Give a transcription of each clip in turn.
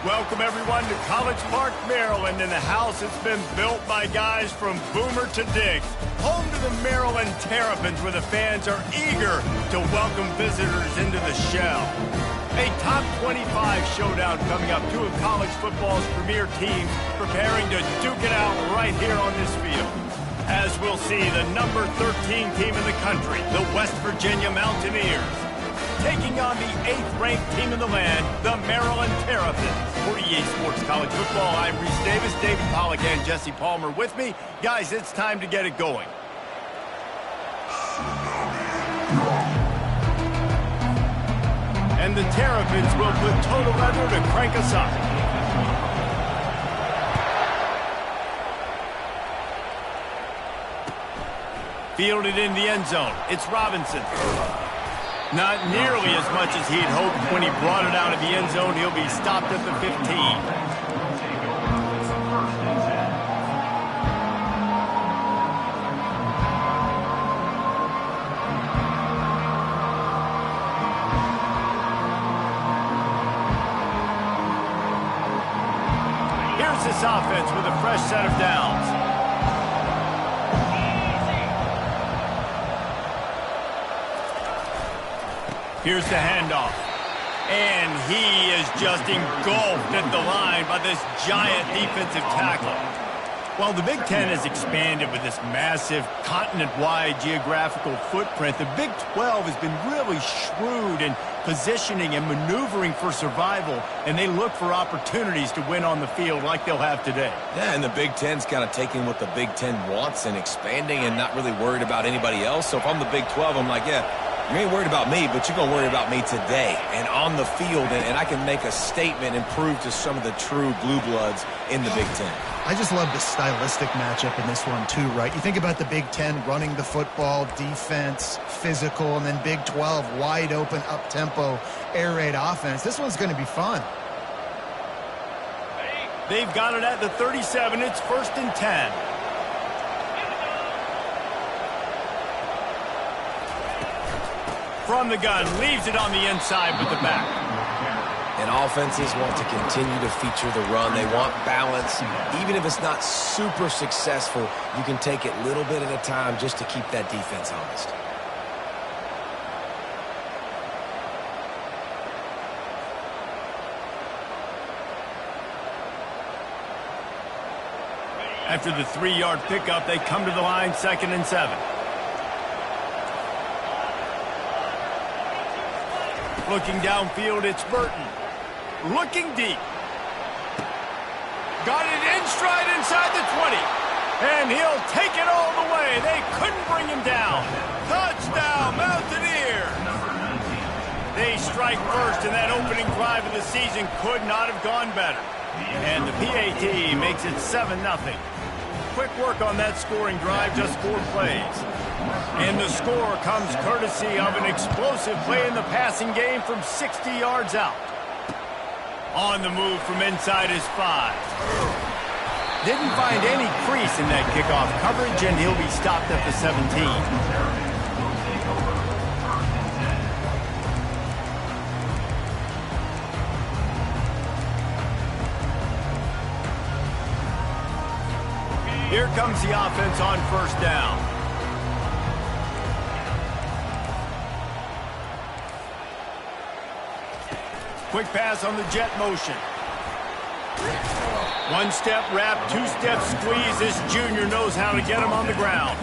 Welcome, everyone, to College Park, Maryland, in the house that's been built by guys from Boomer to Dick. Home to the Maryland Terrapins, where the fans are eager to welcome visitors into the shell. A top 25 showdown coming up. Two of college football's premier teams preparing to duke it out right here on this field. As we'll see, the number 13 team in the country, the West Virginia Mountaineers, taking on the 8th-ranked team in the land, the Maryland Terrapins. For EA Sports College Football, I'm Reese Davis, David Baallack, and Jesse Palmer with me. Guys, it's time to get it going. And the Terrapins will put total leather to crank us up. Fielded in the end zone. It's Robinson. Not nearly as much as he'd hoped when he brought it out of the end zone. He'll be stopped at the 15. Here's this offense with a fresh set of downs. Here's the handoff. And he is just engulfed at the line by this giant defensive tackle. While the Big Ten has expanded with this massive continent-wide geographical footprint, the Big 12 has been really shrewd in positioning and maneuvering for survival, and they look for opportunities to win on the field like they'll have today. Yeah, and the Big Ten's kind of taking what the Big Ten wants and expanding and not really worried about anybody else. So if I'm the Big 12, I'm like, yeah, you ain't worried about me, but you're going to worry about me today and on the field, and I can make a statement and prove to some of the true blue bloods in the Big Ten. I just love the stylistic matchup in this one, too, right? You think about the Big Ten running the football, defense, physical, and then Big 12, wide open, up-tempo, air raid offense. This one's going to be fun. They've got it at the 37. It's 1st and 10. From the gun, leaves it on the inside with the back. And offenses want to continue to feature the run. They want balance. Even if it's not super successful, you can take it little bit at a time just to keep that defense honest. After the 3-yard pickup, they come to the line, 2nd and 7. Looking downfield, it's Burton. Looking deep. Got it in stride inside the 20. And he'll take it all the way. They couldn't bring him down. Touchdown, Mountaineer. They strike first, and that opening drive of the season could not have gone better. And the PAT makes it 7-0. Quick work on that scoring drive, just 4 plays. And the score comes courtesy of an explosive play in the passing game from 60 yards out. On the move from inside his 5. Didn't find any crease in that kickoff coverage, and he'll be stopped at the 17. Here comes the offense on 1st down. Quick pass on the jet motion. 1-step wrap, 2-step squeeze. This junior knows how to get him on the ground.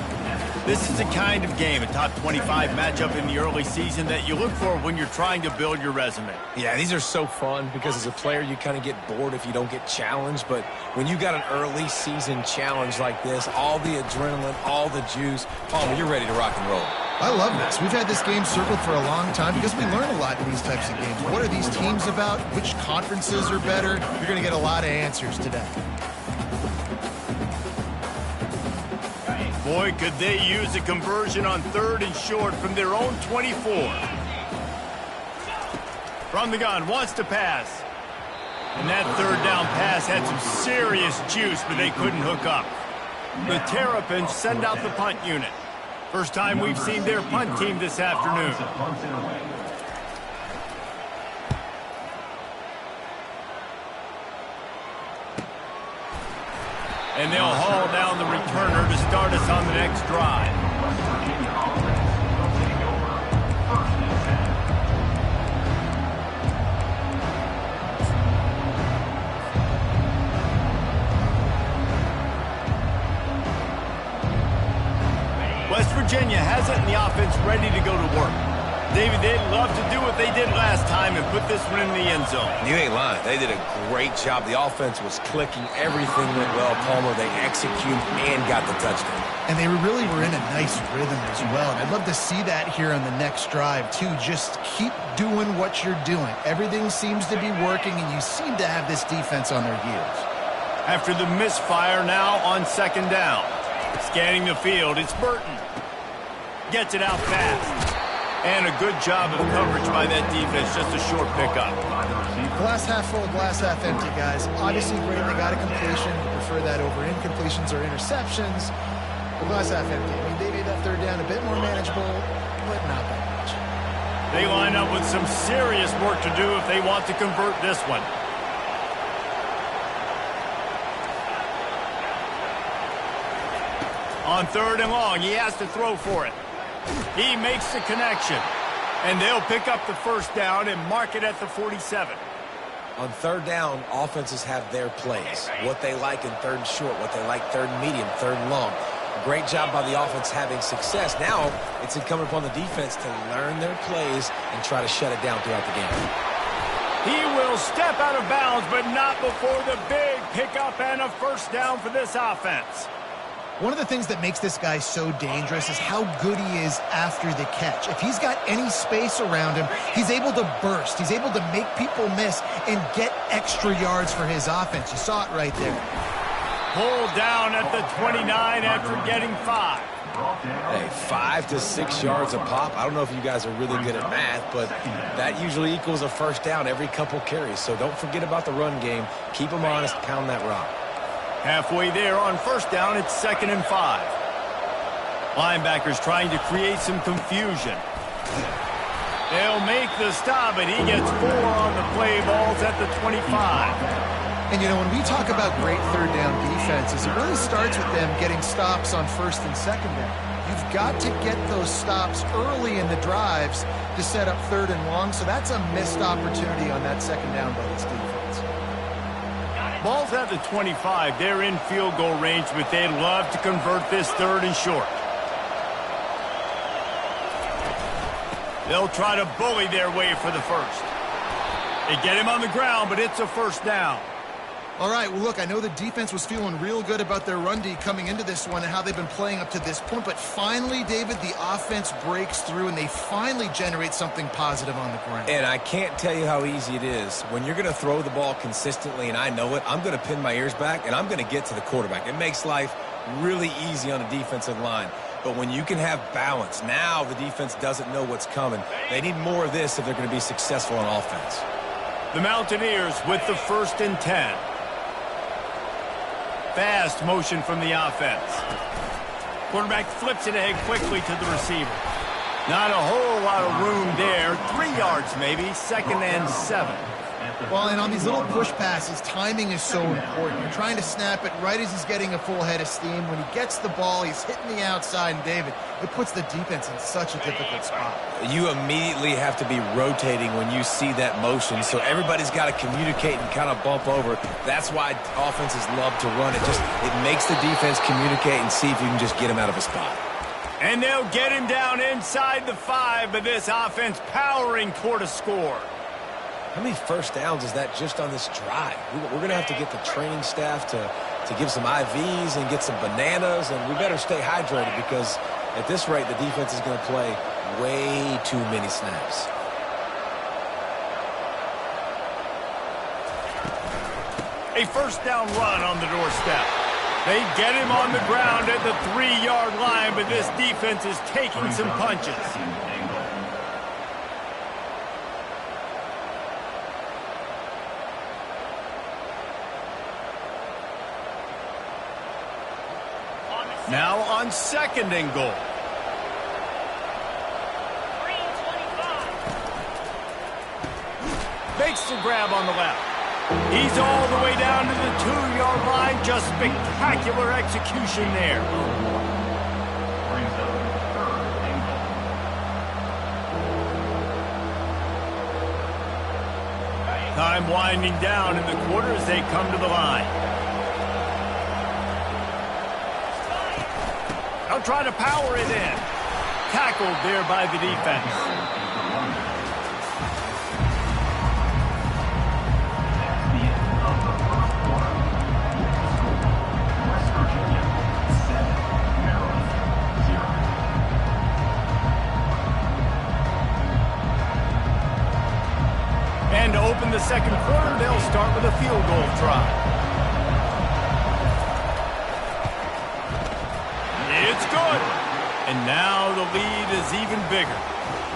This is the kind of game, a top 25 matchup in the early season, that you look for when you're trying to build your resume. Yeah, these are so fun because as a player, you kind of get bored if you don't get challenged. But when you got an early season challenge like this, all the adrenaline, all the juice, Palmer, you're ready to rock and roll. I love this. We've had this game circled for a long time because we learn a lot in these types of games. What are these teams about? Which conferences are better? You're going to get a lot of answers today. Boy, could they use a conversion on 3rd and short from their own 24. From the gun, wants to pass. And that 3rd down pass had some serious juice, but they couldn't hook up. The Terrapins send out the punt unit. First time we've seen their punt team this afternoon. And they'll haul down the returner to start us on the next drive. West Virginia has it in the offense ready to go to work. David, they'd love to do what they did last time and put this one in the end zone. You ain't lying. They did a great job. The offense was clicking. Everything went well. Palmer, they executed and got the touchdown. And they really were in a nice rhythm as well. And I'd love to see that here on the next drive, too. Just keep doing what you're doing. Everything seems to be working, and you seem to have this defense on their heels. After the misfire, now on second down. Scanning the field, it's Burton. Gets it out fast. And a good job of coverage by that defense, just a short pickup. Glass half full, glass half empty, guys. Obviously great, they got a completion. We prefer that over incompletions or interceptions. But glass half empty. I mean, they made that third down a bit more manageable, but not that much. They line up with some serious work to do if they want to convert this one. On third and long, he has to throw for it. He makes the connection. And they'll pick up the first down and mark it at the 47. On third down, offenses have their plays. What they like in third and short, what they like third and medium, third and long. Great job by the offense having success. Now, it's incumbent upon the defense to learn their plays and try to shut it down throughout the game. He will step out of bounds, but not before the big pickup and a first down for this offense. One of the things that makes this guy so dangerous is how good he is after the catch. If he's got any space around him, he's able to burst. He's able to make people miss and get extra yards for his offense. You saw it right there. Pulled down at the 29 after getting 5. Hey, 5 to 6 yards a pop. I don't know if you guys are really good at math, but that usually equals a first down every couple carries. So don't forget about the run game. Keep them honest, pound that rock. Halfway there on first down, it's 2nd and 5. Linebackers trying to create some confusion. They'll make the stop, and he gets 4 on the play. Balls at the 25. And, you know, when we talk about great third down defenses, it really starts with them getting stops on first and second down. You've got to get those stops early in the drives to set up third and long, so that's a missed opportunity on that second down by this defense. Ball's at the 25. They're in field goal range, but they'd love to convert this third and short. They'll try to bully their way for the first. They get him on the ground, but it's a first down. All right, well, look, I know the defense was feeling real good about their run D coming into this one and how they've been playing up to this point, but finally, David, the offense breaks through and they finally generate something positive on the ground. And I can't tell you how easy it is. When you're going to throw the ball consistently, and I know it, I'm going to pin my ears back, and I'm going to get to the quarterback. It makes life really easy on the defensive line. But when you can have balance, now the defense doesn't know what's coming. They need more of this if they're going to be successful on offense. The Mountaineers with the 1st and 10. Fast motion from the offense. Quarterback flips it ahead quickly to the receiver. Not a whole lot of room there. 3 yards maybe. 2nd and 7. Well, and on these little push passes, timing is so important. You're trying to snap it right as he's getting a full head of steam. When he gets the ball, he's hitting the outside, and David, it puts the defense in such a difficult spot. You immediately have to be rotating when you see that motion, so everybody's got to communicate and kind of bump over. That's why offenses love to run it. It makes the defense communicate and see if you can just get him out of a spot. And they'll get him down inside the 5, but this offense powering toward a score. How many first downs is that just on this drive? We're going to have to get the training staff to give some IVs and get some bananas, and we better stay hydrated because at this rate, the defense is going to play way too many snaps. A first down run on the doorstep. They get him on the ground at the 3-yard line, but this defense is taking some punches. Now on 2nd and goal. Makes the grab on the left. He's all the way down to the 2-yard line. Just spectacular execution there. Time winding down in the quarter as they come to the line. They'll try to power it in. Tackled there by the defense. And to open the second quarter, they'll start with a field goal try. It's good. And now the lead is even bigger.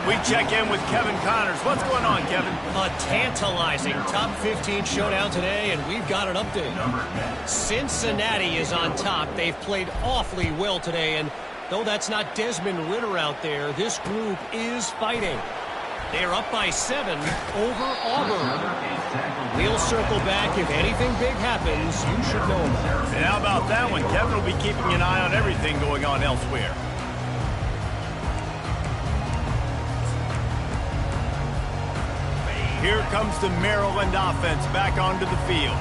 We check in with Kevin Connors. What's going on, Kevin? A tantalizing top 15 showdown today, and we've got an update. Cincinnati is on top. They've played awfully well today, and though that's not Desmond Ridder out there, this group is fighting. They're up by 7 over Auburn. We'll circle back. If anything big happens, you should know about it. And how about that one? Kevin will be keeping an eye on everything going on elsewhere. Here comes the Maryland offense back onto the field.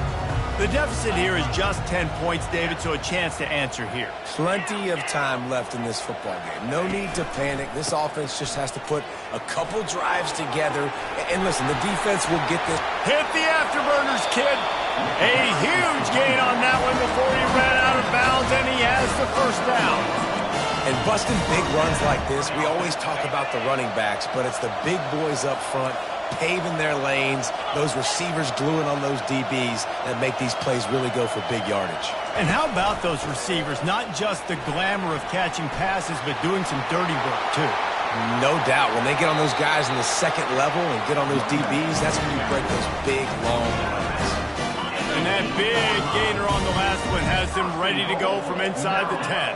The deficit here is just 10 points, David, so a chance to answer here. Plenty of time left in this football game. No need to panic. This offense just has to put a couple drives together. And listen, the defense will get this. Hit the afterburners, kid. A huge gain on that one before he ran out of bounds, and he has the first down. And busting big runs like this, we always talk about the running backs, but it's the big boys up front paving their lanes, those receivers gluing on those DBs that make these plays really go for big yardage. And how about those receivers? Not just the glamour of catching passes, but doing some dirty work, too. No doubt. When they get on those guys in the second level and get on those DBs, that's when you break those big, long runs. And that big gainer on the last one has them ready to go from inside the 10.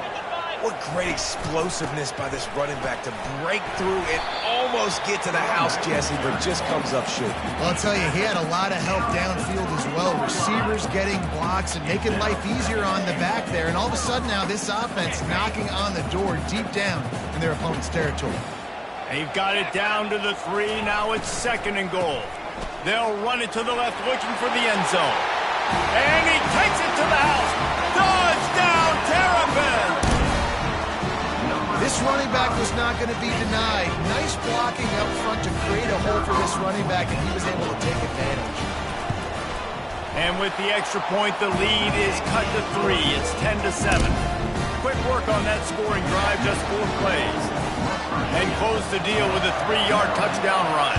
What great explosiveness by this running back to break through and almost get to the house, Jesse, but just comes up short. Well, I'll tell you, he had a lot of help downfield as well. Receivers getting blocks and making life easier on the back there. And all of a sudden now this offense knocking on the door deep down in their opponent's territory. They've got it down to the 3. Now it's 2nd and goal. They'll run it to the left looking for the end zone. And he takes it to the house. Touchdown, Terrapins! This running back was not going to be denied. Nice blocking up front to create a hole for this running back, and he was able to take advantage. And with the extra point, the lead is cut to 3. It's 10-7. Quick work on that scoring drive, just 4 plays. And close the deal with a 3-yard touchdown run.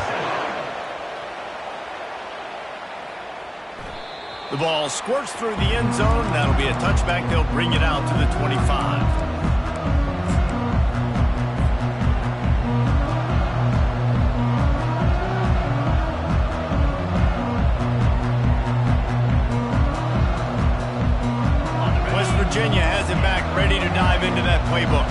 The ball squirts through the end zone. That'll be a touchback. They'll bring it out to the 25. Virginia has it back, ready to dive into that playbook.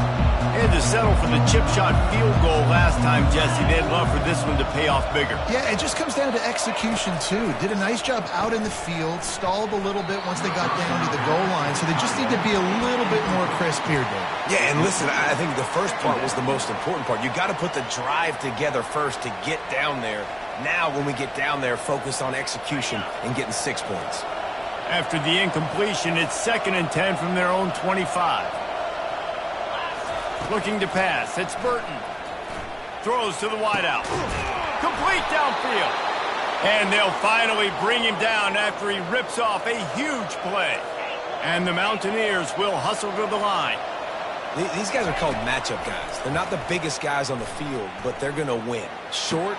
They had to settle for the chip shot field goal last time, Jesse. They'd love for this one to pay off bigger. Yeah, it just comes down to execution, too. Did a nice job out in the field, stalled a little bit once they got down to the goal line, so they just need to be a little bit more crisp here, David. Yeah, and listen, I think the first part was the most important part. You got to put the drive together first to get down there. Now, when we get down there, focus on execution and getting 6 points. After the incompletion, it's 2nd and 10 from their own 25. Looking to pass, it's Burton. Throws to the wideout. Complete downfield. And they'll finally bring him down after he rips off a huge play. And the Mountaineers will hustle to the line. These guys are called matchup guys. They're not the biggest guys on the field, but they're going to win. Short.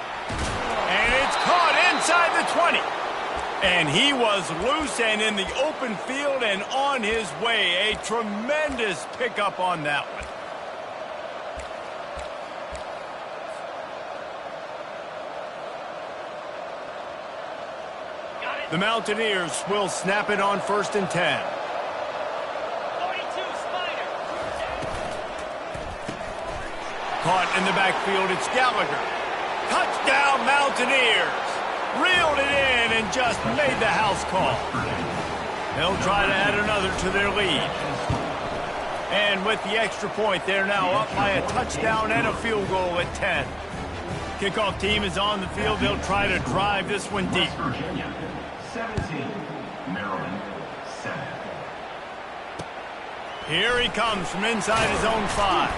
And it's caught inside the 20. And he was loose and in the open field and on his way. A tremendous pickup on that one. The Mountaineers will snap it on 1st and 10. 42, Spider. Caught in the backfield, it's Gallagher. Touchdown, Mountaineers. reeled it in and just made the house call. They'll try to add another to their lead. And with the extra point, they're now up by a touchdown and a field goal at 10. Kickoff team is on the field. They'll try to drive this one deep. Virginia, 17, Maryland, 7. Here he comes from inside his own 5.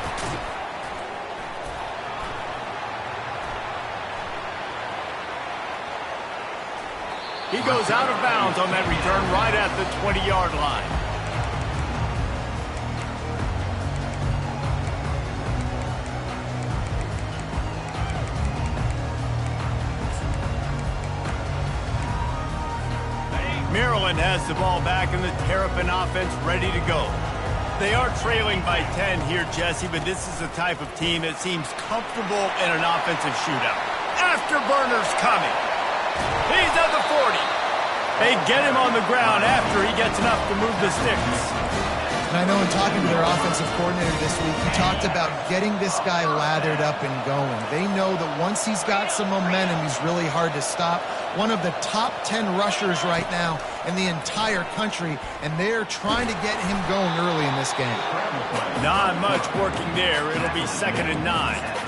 He goes out of bounds on that return right at the 20-yard line. Maryland has the ball back and the Terrapin offense ready to go. They are trailing by 10 here, Jesse, but this is the type of team that seems comfortable in an offensive shootout. Afterburner's coming. He's at the 40. They get him on the ground after he gets enough to move the sticks. And I know in talking to their offensive coordinator this week, he talked about getting this guy lathered up and going. They know that once he's got some momentum, he's really hard to stop. One of the top 10 rushers right now in the entire country, and they're trying to get him going early in this game. Not much working there. It'll be 2nd and 9.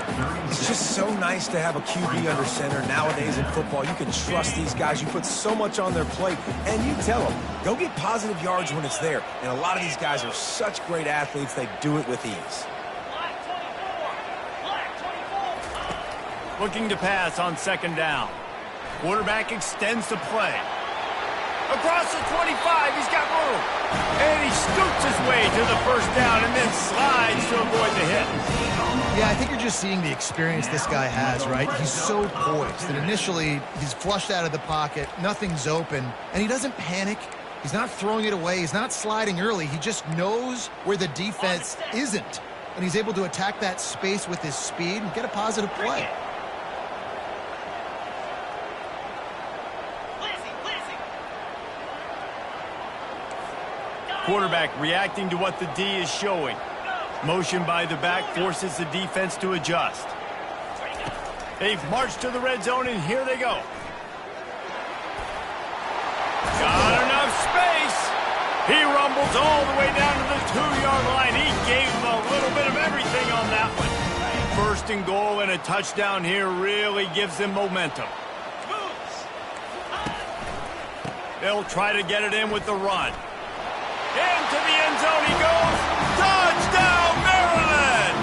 It's just so nice to have a QB under center. Nowadays in football, you can trust these guys. You put so much on their plate, and you tell them, go get positive yards when it's there. And a lot of these guys are such great athletes, they do it with ease. Looking to pass on 2nd down. Quarterback extends the play. Across the 25, he's got room. And he scoots his way to the 1st down and then slides to avoid the hit. Yeah, I think you're just seeing the experience this guy has, right? He's so poised that initially he's flushed out of the pocket, nothing's open, and he doesn't panic. He's not throwing it away. He's not sliding early. He just knows where the defense isn't, and he's able to attack that space with his speed and get a positive play. Quarterback reacting to what the D is showing. Motion by the back forces the defense to adjust. They've marched to the red zone, and here they go. Got enough space. He rumbles all the way down to the 2-yard line. He gave a little bit of everything on that one. 1st and goal and a touchdown here really gives them momentum. They'll try to get it in with the run. Into the end zone he goes. Touchdown, Maryland!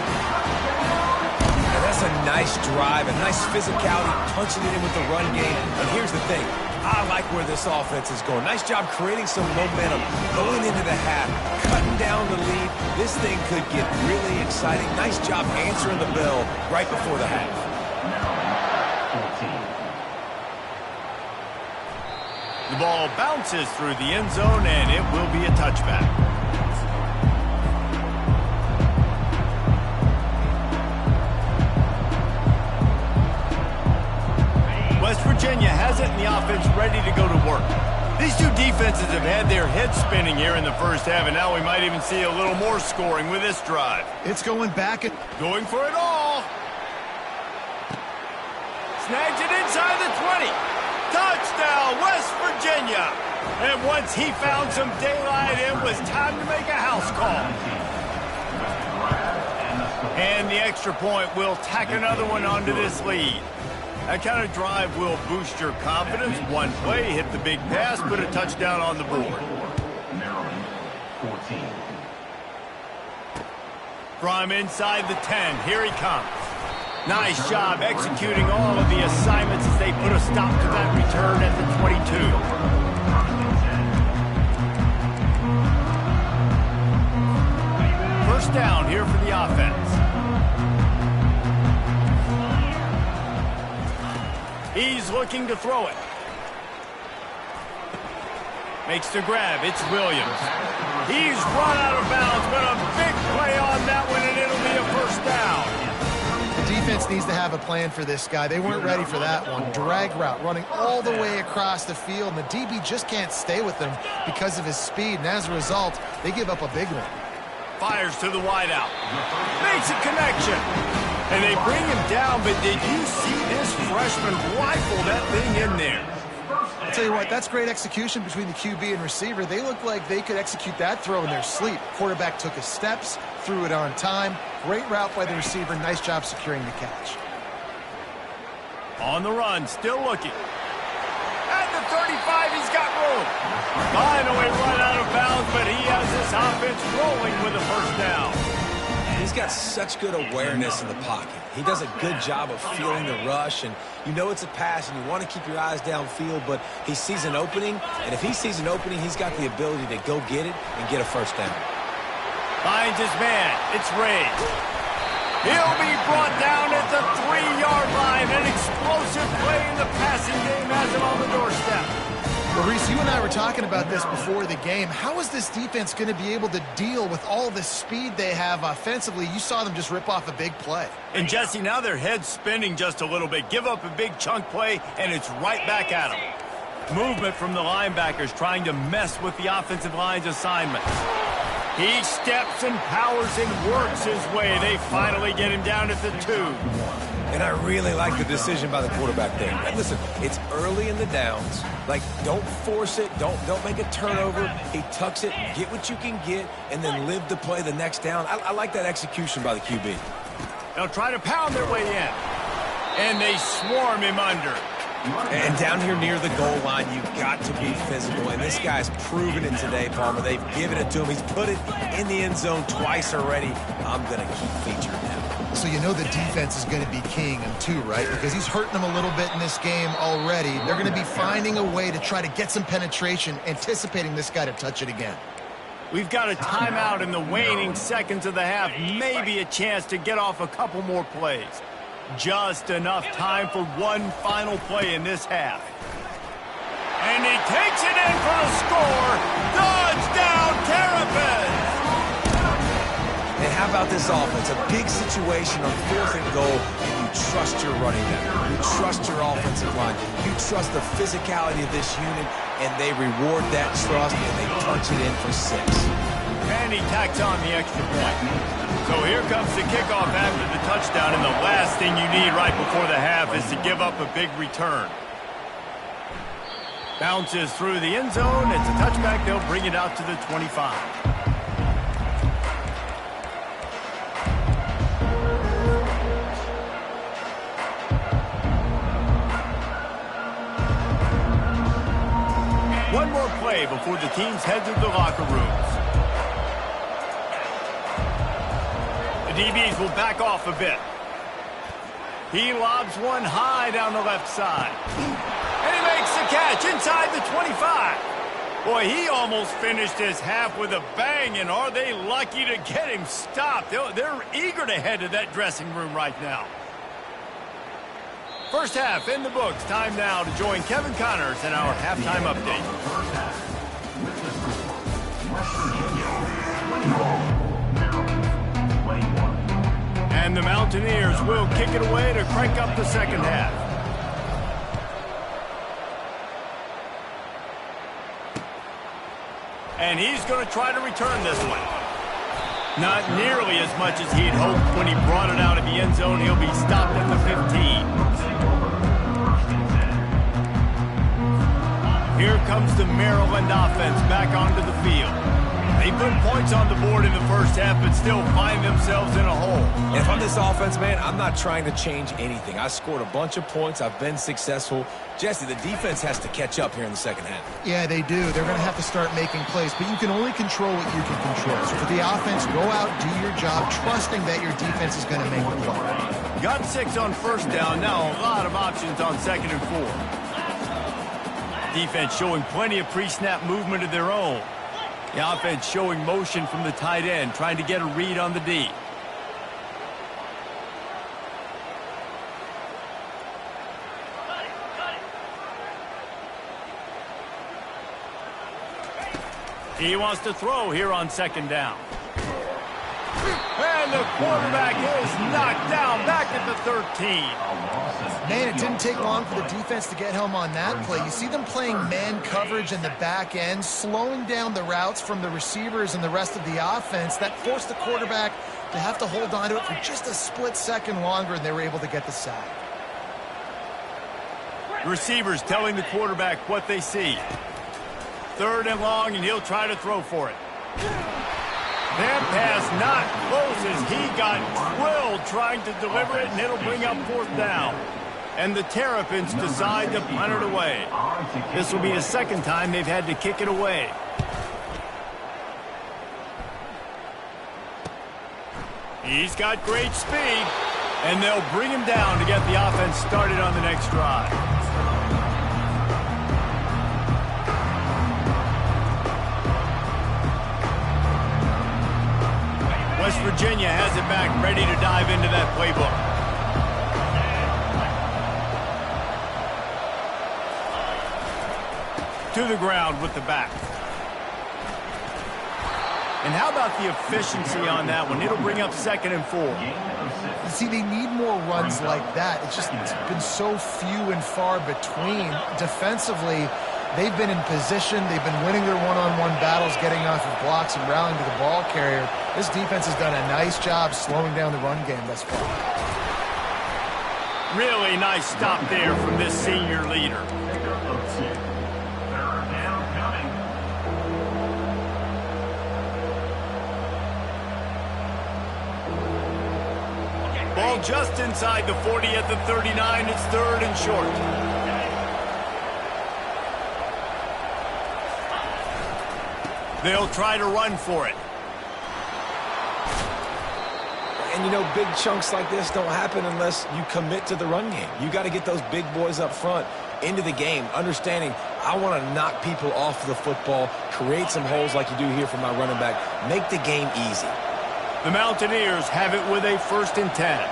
And that's a nice drive, a nice physicality, punching it in with the run game. And here's the thing. I like where this offense is going. Nice job creating some momentum, going into the half, cutting down the lead. This thing could get really exciting. Nice job answering the bell right before the half. The ball bounces through the end zone, and it will be a touchback. West Virginia has it, and the offense ready to go to work. These two defenses have had their heads spinning here in the 1st half, and now we might even see a little more scoring with this drive. It's going back and going for it all. Snags it inside the 20. Touchdown, West Virginia. And once he found some daylight, it was time to make a house call. And the extra point will tack another one onto this lead. That kind of drive will boost your confidence. One play, hit the big pass, put a touchdown on the board. Maryland, 14. From inside the 10, here he comes. Nice job executing all of the assignments as they put a stop to that return at the 22. First down here for the offense. He's looking to throw it. Makes the grab. It's Williams. He's run out of bounds, but a big play on that one, and it'll be a 1st down. Defense needs to have a plan for this guy. They weren't ready for that one. Drag route running all the way across the field, and the DB just can't stay with him because of his speed, and as a result, they give up a big one. Fires to the wideout. Makes a connection. And they bring him down, but did you see this freshman rifle that thing in there? I'll tell you what, that's great execution between the QB and receiver. They look like they could execute that throw in their sleep. Quarterback took his steps, threw it on time. Great route by the receiver. Nice job securing the catch. On the run, still looking. At the 35, he's got room. Finally run out of bounds, but he has this offense rolling with a first down. He's got such good awareness in the pocket. He does a good job of feeling the rush, and you know it's a pass, and you want to keep your eyes downfield, but he sees an opening, and if he sees an opening, he's got the ability to go get it and get a first down. Finds his man. It's Ray. He'll be brought down at the 3-yard line. An explosive play in the passing game has him on the doorstep. Well, Reese, you and I were talking about this before the game. How is this defense going to be able to deal with all the speed they have offensively? You saw them just rip off a big play. And, Jesse, now their head's spinning just a little bit. Give up a big chunk play, and it's right back at them. Movement from the linebackers trying to mess with the offensive line's assignments. He steps and powers and works his way. They finally get him down at the 2. And I really like the decision by the quarterback there. And listen, it's early in the downs. Like, don't force it. Don't make a turnover. He tucks it, get what you can get, and then live to play the next down. I like that execution by the QB. They'll try to pound their way in. And they swarm him under. And down here near the goal line, you've got to be physical. And this guy's proven it today, Palmer. They've given it to him. He's put it in the end zone twice already. I'm going to keep featuring him. So you know the defense is going to be keying him too, right? Because he's hurting them a little bit in this game already. They're going to be finding a way to try to get some penetration, anticipating this guy to touch it again. We've got a timeout in the waning seconds of the half. Maybe a chance to get off a couple more plays. Just enough time for one final play in this half. And he takes it in for the score. Touchdown, Terrapins! And how about this offense? A big situation on 4th and goal, and you trust your running back. You trust your offensive line. You trust the physicality of this unit, and they reward that trust, and they punch it in for 6. And he tacks on the extra point. So here comes the kickoff after the touchdown, and the last thing you need right before the half is to give up a big return. Bounces through the end zone. It's a touchback. They'll bring it out to the 25. One more play before the teams head to the locker rooms. The DBs will back off a bit. He lobs one high down the left side. And he makes the catch inside the 25. Boy, he almost finished his half with a bang, and are they lucky to get him stopped? They're eager to head to that dressing room right now. First half in the books. Time now to join Kevin Connors in our halftime update. First half. With the score, West Virginia 21. And the Mountaineers will kick it away to crank up the second half. And he's going to try to return this one. Not nearly as much as he'd hoped when he brought it out of the end zone. He'll be stopped at the 15. Here comes the Maryland offense back onto the field. They put points on the board in the first half, but still find themselves in a hole. And if I'm this offense, man, I'm not trying to change anything. I scored a bunch of points. I've been successful. Jesse, the defense has to catch up here in the second half. Yeah, they do. They're going to have to start making plays, but you can only control what you can control. So for the offense, go out, do your job, trusting that your defense is going to make the play. Got 6 on first down. Now a lot of options on 2nd and 4. Defense showing plenty of pre-snap movement of their own. The offense showing motion from the tight end, trying to get a read on the D. He wants to throw here on 2nd down. And the quarterback is knocked down back at the 13. Man, it didn't take long for the defense to get home on that play. You see them playing man coverage in the back end, slowing down the routes from the receivers and the rest of the offense. That forced the quarterback to have to hold on to it for just a split second longer, and they were able to get the sack. The receivers telling the quarterback what they see. 3rd and long, and he'll try to throw for it. That pass not close as he got drilled trying to deliver it, and it'll bring up 4th down. And the Terrapins decide to punt it away. This will be the 2nd time they've had to kick it away. He's got great speed, and they'll bring him down to get the offense started on the next drive. West Virginia has it back, ready to dive into that playbook. To the ground with the back. And how about the efficiency on that one? It'll bring up 2nd and 4. You see, they need more runs like that. It's been so few and far between. Defensively, they've been in position. They've been winning their one-on-one battles, getting off of blocks and rallying to the ball carrier. This defense has done a nice job slowing down the run game thus far. Really nice stop there from this senior leader. Ball just inside the 40 at the 39. It's 3rd and short. They'll try to run for it. And, you know, big chunks like this don't happen unless you commit to the run game. You got to get those big boys up front into the game, understanding I want to knock people off the football, create some holes like you do here for my running back, make the game easy. The Mountaineers have it with a 1st and 10.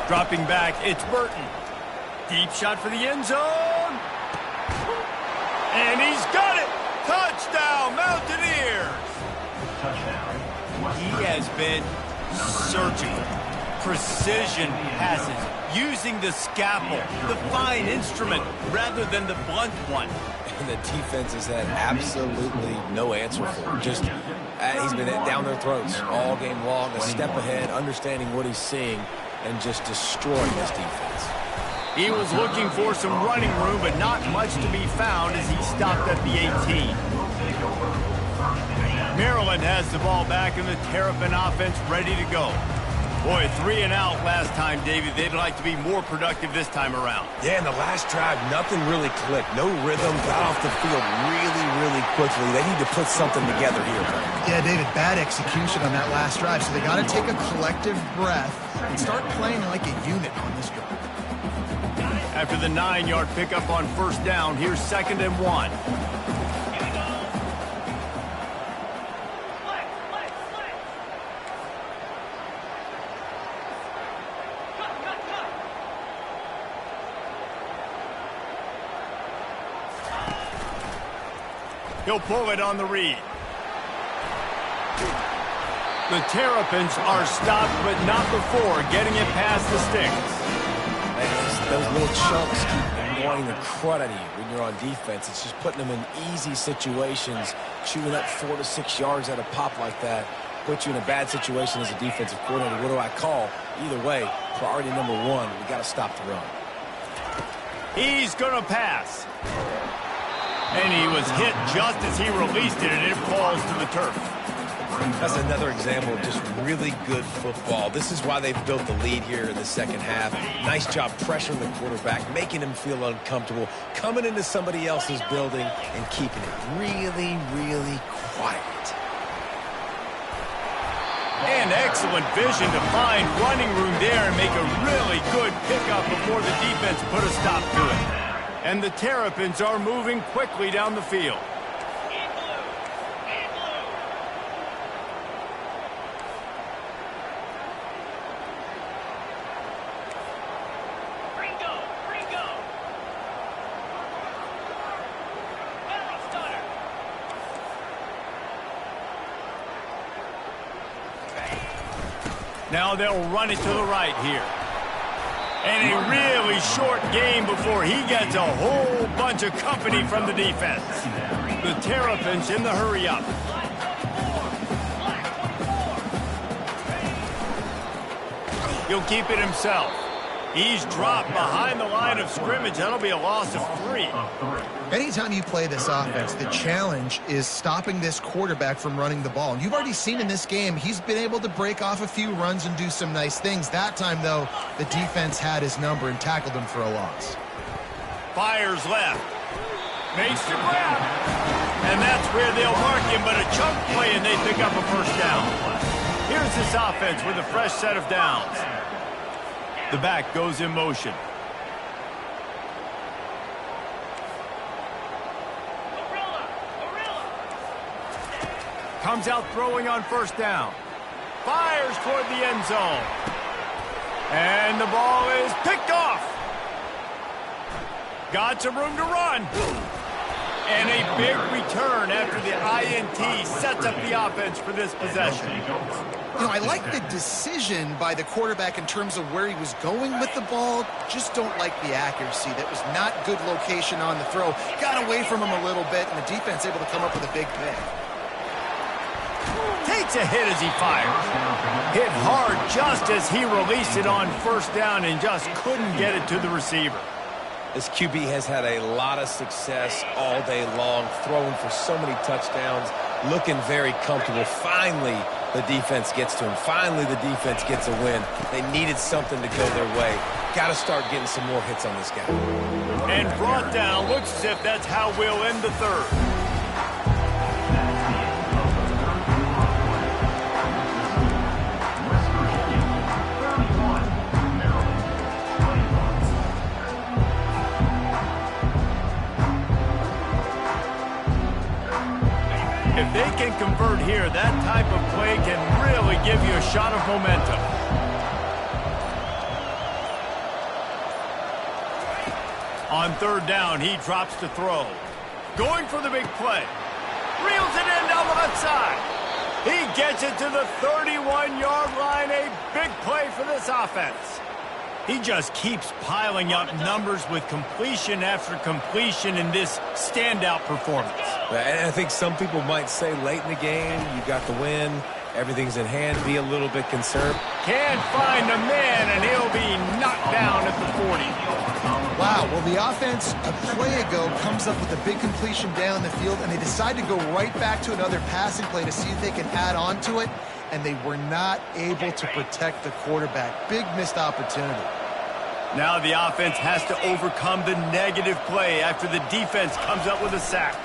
Dropping back, it's Burton. Deep shot for the end zone. And he's got it. Touchdown, Mountaineers. He has been surgical. Precision passes, using the scalpel, the fine instrument, rather than the blunt one. And the defense has had absolutely no answer for it. Just, he's been down their throats all game long, a step ahead, understanding what he's seeing, and just destroying this defense. He was looking for some running room, but not much to be found as he stopped at the 18. Maryland has the ball back, and the Terrapin offense ready to go. Boy, 3 and out last time, David. They'd like to be more productive this time around. Yeah, in the last drive, nothing really clicked. No rhythm, got off the field really quickly. They need to put something together here. Yeah, David, bad execution on that last drive, so they got to take a collective breath and start playing like a unit on this drive. After the 9-yard pickup on 1st down, here's 2nd and 1. He'll pull it on the read. The Terrapins are stopped, but not before getting it past the sticks. Man, those little chunks keep annoying the crud out of you when you're on defense. It's just putting them in easy situations. Shooting up 4 to 6 yards at a pop like that puts you in a bad situation as a defensive coordinator. What do I call? Either way, priority number 1, we got to stop the run. He's going to pass. And he was hit just as he released it, and it falls to the turf. That's another example of just really good football. This is why they've built the lead here in the second half. Nice job pressuring the quarterback, making him feel uncomfortable, coming into somebody else's building and keeping it really quiet. And excellent vision to find running room there and make a really good pickup before the defense put a stop to it. And the Terrapins are moving quickly down the field. Now they'll run it to the right here. And a really short game before he gets a whole bunch of company from the defense. The Terrapins in the hurry-up. He'll keep it himself. He's dropped behind the line of scrimmage. That'll be a loss of 3. Anytime you play this offense, the challenge is stopping this quarterback from running the ball. And you've already seen in this game, he's been able to break off a few runs and do some nice things. That time, though, the defense had his number and tackled him for a loss. Fires left. Makes the grab. And that's where they'll mark him, but a chunk play and they pick up a first down. Here's this offense with a fresh set of downs. The back goes in motion. Comes out throwing on first down. Fires toward the end zone. And the ball is picked off. Got some room to run. And a big return after the INT sets up the offense for this possession. You know, I like the decision by the quarterback in terms of where he was going with the ball. Just don't like the accuracy. That was not good location on the throw. Got away from him a little bit, and the defense able to come up with a big pick. Takes a hit as he fires. Hit hard just as he released it on first down and just couldn't get it to the receiver. This QB has had a lot of success all day long, throwing for so many touchdowns, looking very comfortable. Finally, the defense gets to him. Finally, the defense gets a win. They needed something to go their way. Got to start getting some more hits on this guy. And brought down. Looks as if that's how we'll end the third. If they can convert here, that type of play can really give you a shot of momentum. On third down, he drops to throw. Going for the big play. Reels it in down the left side. He gets it to the 31-yard line. A big play for this offense. He just keeps piling up numbers with completion after completion in this standout performance. And I think some people might say late in the game, you got the win, everything's in hand, be a little bit concerned. Can't find a man, and he'll be knocked down at the 40. Wow, well, the offense a play ago comes up with a big completion down the field, and they decide to go right back to another passing play to see if they can add on to it, and they were not able to protect the quarterback. Big missed opportunity. Now the offense has to overcome the negative play after the defense comes up with a sack.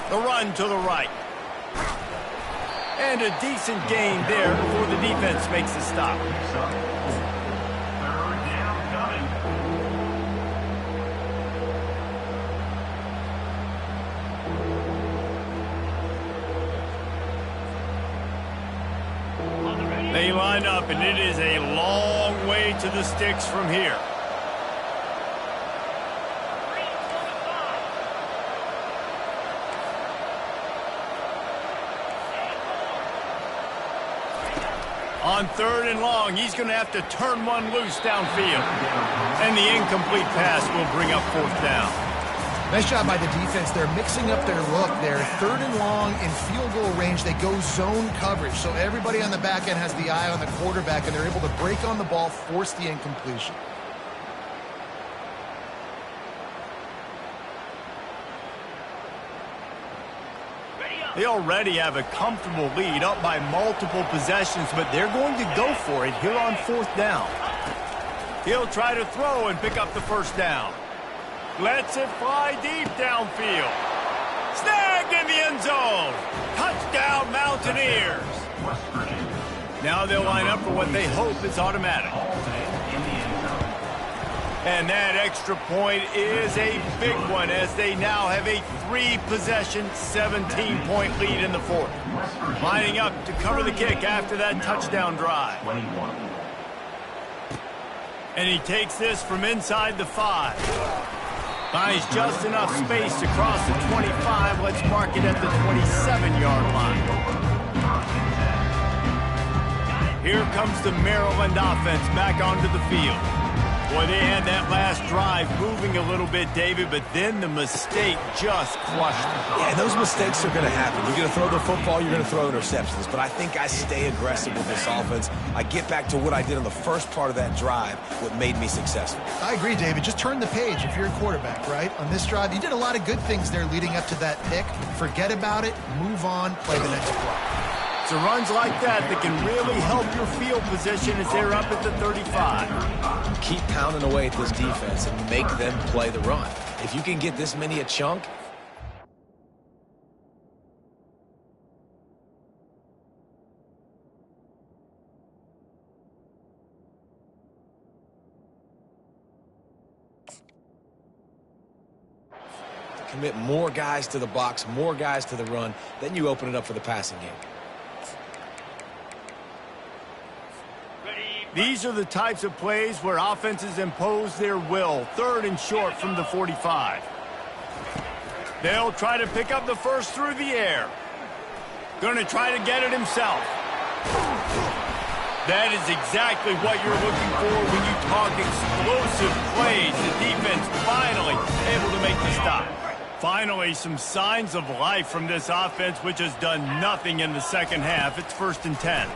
The run to the right. And a decent gain there before the defense makes the stop. They line up, and it is a long way to the sticks from here. On third and long, he's going to have to turn one loose downfield. And the incomplete pass will bring up fourth down. Nice job by the defense. They're mixing up their look there. Third and long in field goal range. They go zone coverage. So everybody on the back end has the eye on the quarterback, and they're able to break on the ball, force the incompletion. They already have a comfortable lead, up by multiple possessions, but they're going to go for it here on fourth down. He'll try to throw and pick up the first down. Lets it fly deep downfield. Snagged in the end zone. Touchdown, Mountaineers. Now they'll line up for what they hope is automatic. And that extra point is a big one as they now have a 3-possession, 17-point lead in the fourth. Lining up to cover the kick after that touchdown drive. And he takes this from inside the 5. Finds just enough space to cross the 25. Let's mark it at the 27-yard line. Here comes the Maryland offense back onto the field. Boy, they had that last drive moving a little bit, David, but then the mistake just crushed them. Yeah, and those mistakes are going to happen. You're going to throw the football, you're going to throw interceptions. But I think I stay aggressive with this offense. I get back to what I did on the first part of that drive, what made me successful. I agree, David. Just turn the page if you're a quarterback, right? On this drive, you did a lot of good things there leading up to that pick. Forget about it, move on, play the next play. It's runs like that can really help your field position as they're up at the 35. Keep pounding away at this defense and make them play the run. If you can get this many a chunk, to commit more guys to the box, more guys to the run, then you open it up for the passing game. These are the types of plays where offenses impose their will. 3rd and short from the 45. They'll try to pick up the first through the air. Going to try to get it himself. That is exactly what you're looking for when you talk explosive plays. The defense finally able to make the stop. Finally, some signs of life from this offense, which has done nothing in the second half. It's 1st and 10.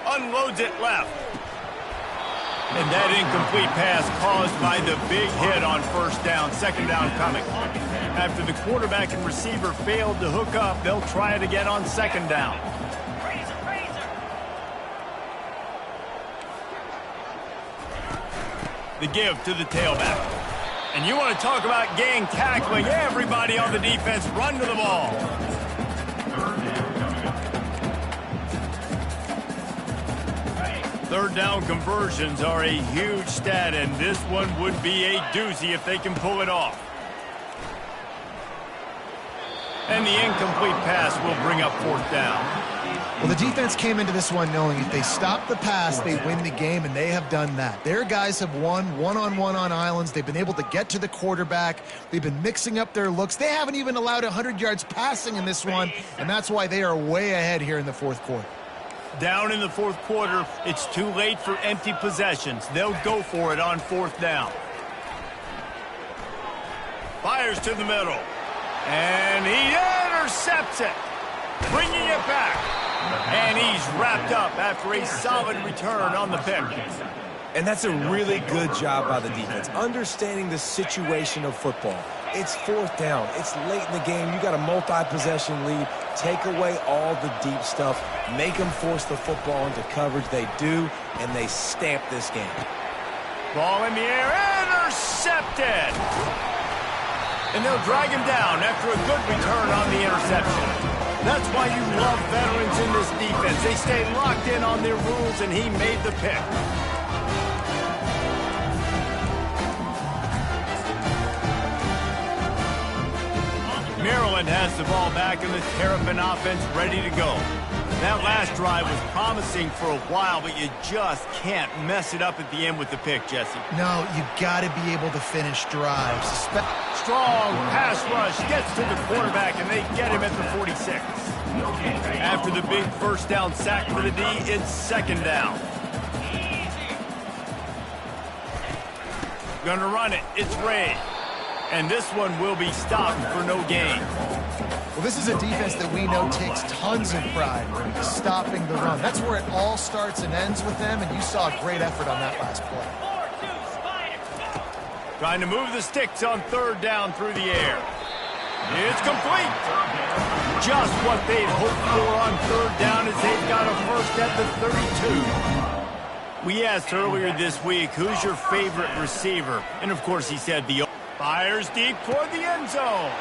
Unloads it left. And that incomplete pass caused by the big hit on 1st down. 2nd down coming. After the quarterback and receiver failed to hook up, they'll try it again on 2nd down. The give to the tailback. And you want to talk about gang tackling. Everybody on the defense run to the ball. 3rd down conversions are a huge stat, and this one would be a doozy if they can pull it off. And the incomplete pass will bring up 4th down. Well, the defense came into this one knowing if they stop the pass, they win the game, and they have done that. Their guys have won one-on-one on islands. They've been able to get to the quarterback. They've been mixing up their looks. They haven't even allowed 100 yards passing in this one, and that's why they are way ahead here in the 4th quarter. Down in the 4th quarter, it's too late for empty possessions. They'll go for it on 4th down. Fires to the middle. And he intercepts it. Bringing it back. And he's wrapped up after a solid return on the pick. And that's a really good job by the defense, understanding the situation of football. It's 4th down. It's late in the game. You got a multi-possession lead. Take away all the deep stuff. Make them force the football into coverage. They do, and they stamp this game. Ball in the air. Intercepted. And they'll drag him down after a good return on the interception. That's why you love veterans in this defense. They stay locked in on their rules, and he made the pick. Maryland has the ball back and the Terrapin offense ready to go. That last drive was promising for a while, but you just can't mess it up at the end with the pick, Jesse. No, you got to be able to finish drives. Strong pass rush gets to the quarterback, and they get him at the 46. After the big 1st down sack for the D, it's 2nd down. Gonna run it. It's Ray. And this one will be stopped for no gain. Well, this is a defense that we know takes tons of pride in stopping the run. That's where it all starts and ends with them, and you saw a great effort on that last play. Trying to move the sticks on 3rd down through the air. It's complete. Just what they'd hoped for on 3rd down as they've got a first at the 32. We asked earlier this week, who's your favorite receiver? And, of course, he said the... Fires deep toward the end zone.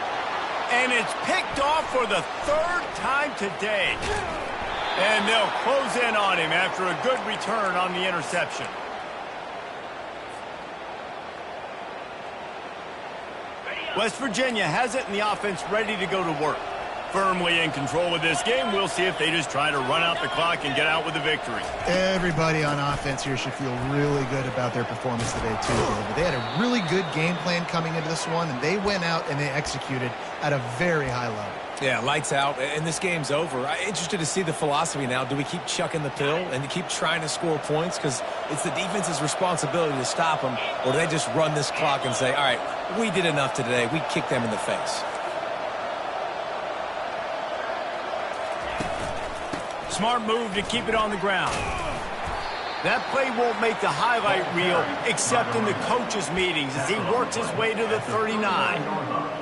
And it's picked off for the 3rd time today. And they'll close in on him after a good return on the interception. West Virginia has it in the offense ready to go to work. Firmly in control of this game. We'll see if they just try to run out the clock and get out with a victory. Everybody on offense here should feel really good about their performance today, too, David. They had a really good game plan coming into this one, and they went out and they executed at a very high level. Yeah, lights out, and this game's over. I'm interested to see the philosophy now. Do we keep chucking the pill and keep trying to score points because it's the defense's responsibility to stop them, or do they just run this clock and say, all right, we did enough today. We kicked them in the face. Smart move to keep it on the ground. That play won't make the highlight reel except in the coaches' meetings as he works his way to the 39.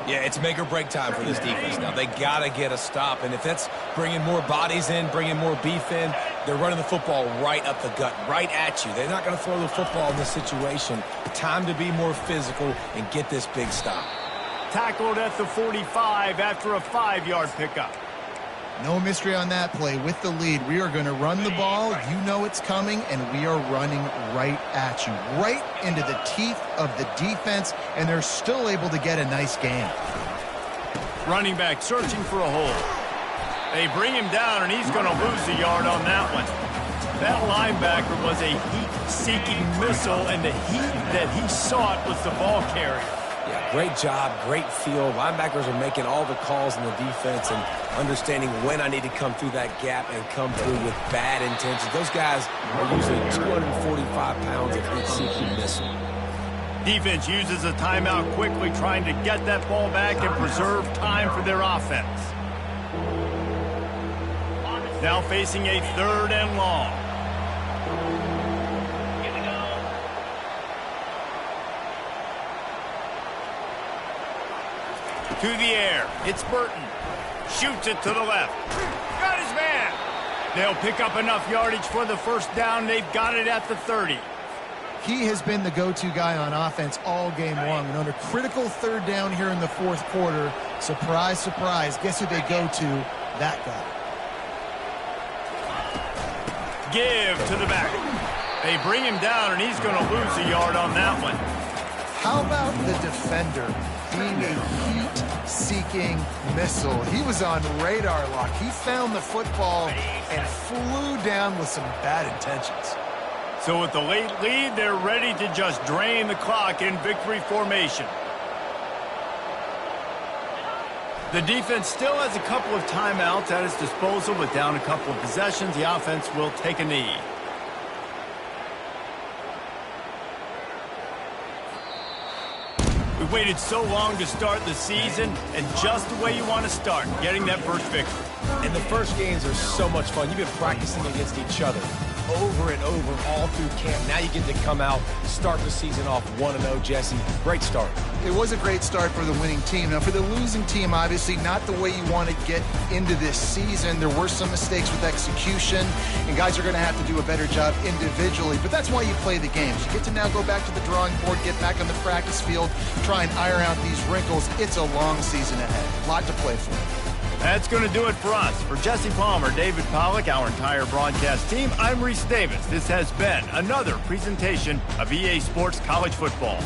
Yeah, it's make or break time for this defense now. They got to get a stop, and if that's bringing more bodies in, bringing more beef in, they're running the football right up the gut, right at you. They're not going to throw the football in this situation. Time to be more physical and get this big stop. Tackled at the 45 after a 5-yard pickup. No mystery on that play. With the lead, we are going to run the ball. You know it's coming, and we are running right at you, right into the teeth of the defense, and they're still able to get a nice gain. Running back searching for a hole. They bring him down, and he's going to lose a yard on that one. That linebacker was a heat-seeking missile, and the heat that he sought was the ball carrier. Yeah, great job, great feel. Linebackers are making all the calls in the defense and understanding when I need to come through that gap and come through with bad intentions. Those guys are usually 245 pounds of heat-seeking missile. Defense uses a timeout quickly, trying to get that ball back and preserve time for their offense. Now facing a 3rd and long. To the air. It's Burton. Shoots it to the left. Got his man. They'll pick up enough yardage for the first down. They've got it at the 30. He has been the go-to guy on offense all game long. And on a critical 3rd down here in the 4th quarter, surprise, surprise, guess who they go to? That guy. Give to the back. They bring him down, and he's going to lose a yard on that one. How about the defender being a heat-seeking missile? He was on radar lock. He found the football and flew down with some bad intentions. So with the late lead, they're ready to just drain the clock in victory formation. The defense still has a couple of timeouts at its disposal, but down a couple of possessions, the offense will take a knee. We waited so long to start the season, and just the way you want to start, getting that first victory. And the first games are so much fun. You've been practicing against each other over and over all through camp. Now you get to come out, start the season off 1-0, Jesse. Great start. It was a great start for the winning team. Now, for the losing team, obviously not the way you want to get into this season. There were some mistakes with execution, and guys are going to have to do a better job individually. But that's why you play the games. You get to now go back to the drawing board, get back on the practice field, try and iron out these wrinkles. It's a long season ahead. A lot to play for. That's going to do it for us. For Jesse Palmer, David Baallack, our entire broadcast team, I'm Reese Davis. This has been another presentation of EA Sports College Football.